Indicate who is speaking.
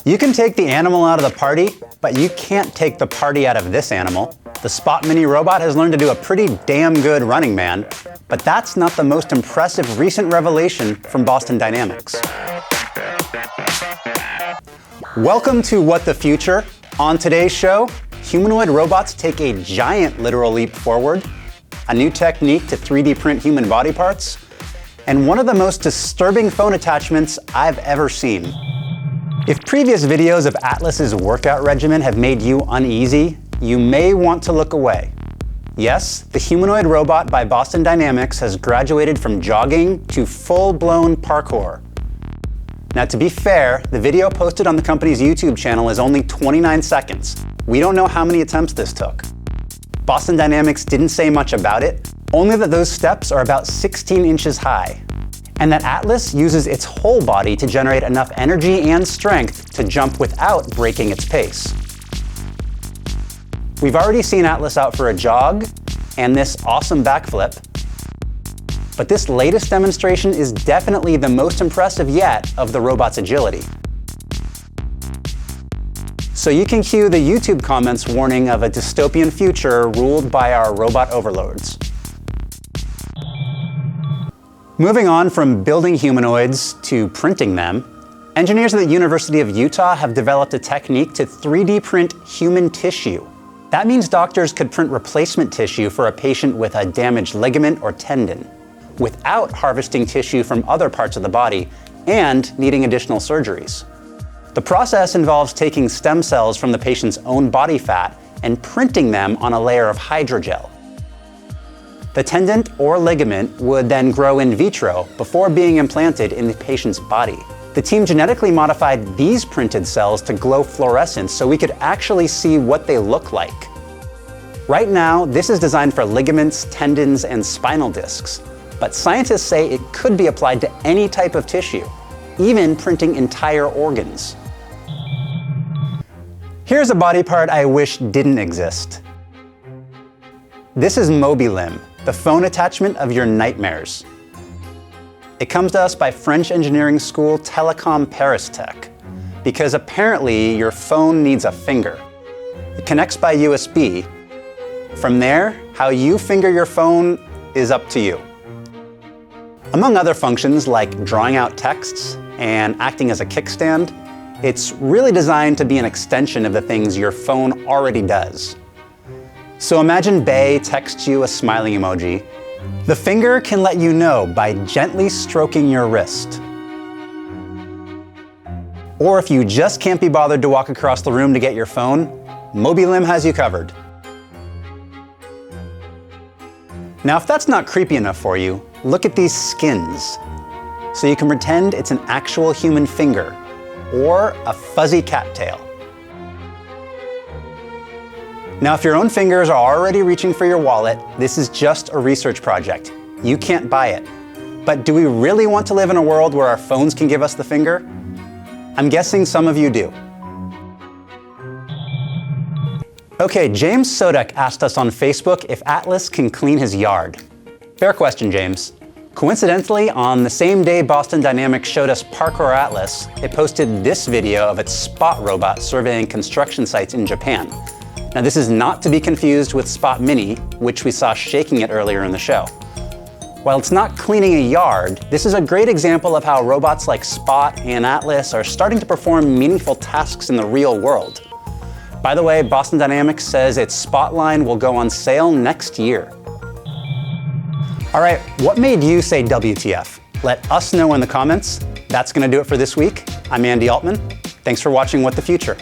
Speaker 1: You can take the animal out of the party, but you can't take the party out of this animal. The Spot Mini robot has learned to do a pretty damn good Running Man, but that's not the most impressive recent revelation from Boston Dynamics. Welcome to What the Future. On today's show, humanoid robots take a giant literal leap forward, a new technique to 3D print human body parts, and one of the most disturbing phone attachments I've ever seen. If previous videos of Atlas's workout regimen have made you uneasy, you may want to look away. Yes, the humanoid robot by Boston Dynamics has graduated from jogging to full-blown parkour. Now, to be fair, the video posted on the company's YouTube channel is only 29 seconds. We don't know how many attempts this took. Boston Dynamics didn't say much about it, only that those steps are about 16 inches high, and that Atlas uses its whole body to generate enough energy and strength to jump without breaking its pace. We've already seen Atlas out for a jog and this awesome backflip, but this latest demonstration is definitely the most impressive yet of the robot's agility. So you can cue the YouTube comments warning of a dystopian future ruled by our robot overlords. Moving on from building humanoids to printing them, engineers at the University of Utah have developed a technique to 3D print human tissue. That means doctors could print replacement tissue for a patient with a damaged ligament or tendon, without harvesting tissue from other parts of the body and needing additional surgeries. The process involves taking stem cells from the patient's own body fat and printing them on a layer of hydrogel. The tendon or ligament would then grow in vitro before being implanted in the patient's body. The team genetically modified these printed cells to glow fluorescent so we could actually see what they look like. Right now, this is designed for ligaments, tendons, and spinal discs, but scientists say it could be applied to any type of tissue, even printing entire organs. Here's a body part I wish didn't exist. This is MobiLim, the phone attachment of your nightmares. It comes to us by French engineering school Telecom Paris Tech, because apparently your phone needs a finger. It connects by USB. From there, how you finger your phone is up to you. Among other functions like drawing out texts and acting as a kickstand, it's really designed to be an extension of the things your phone already does. So imagine Bay texts you a smiling emoji. The finger can let you know by gently stroking your wrist. Or if you just can't be bothered to walk across the room to get your phone, MobiLim has you covered. Now, if that's not creepy enough for you, look at these skins. So you can pretend it's an actual human finger or a fuzzy cattail. Now, if your own fingers are already reaching for your wallet, this is just a research project. You can't buy it. But do we really want to live in a world where our phones can give us the finger? I'm guessing some of you do. Okay, James Sodek asked us on Facebook if Atlas can clean his yard. Fair question, James. Coincidentally, on the same day Boston Dynamics showed us Parkour Atlas, it posted this video of its Spot robot surveying construction sites in Japan. Now, this is not to be confused with Spot Mini, which we saw shaking it earlier in the show. While it's not cleaning a yard, this is a great example of how robots like Spot and Atlas are starting to perform meaningful tasks in the real world. By the way, Boston Dynamics says its Spot line will go on sale next year. All right, what made you say WTF? Let us know in the comments. That's gonna do it for this week. I'm Andy Altman. Thanks for watching What the Future.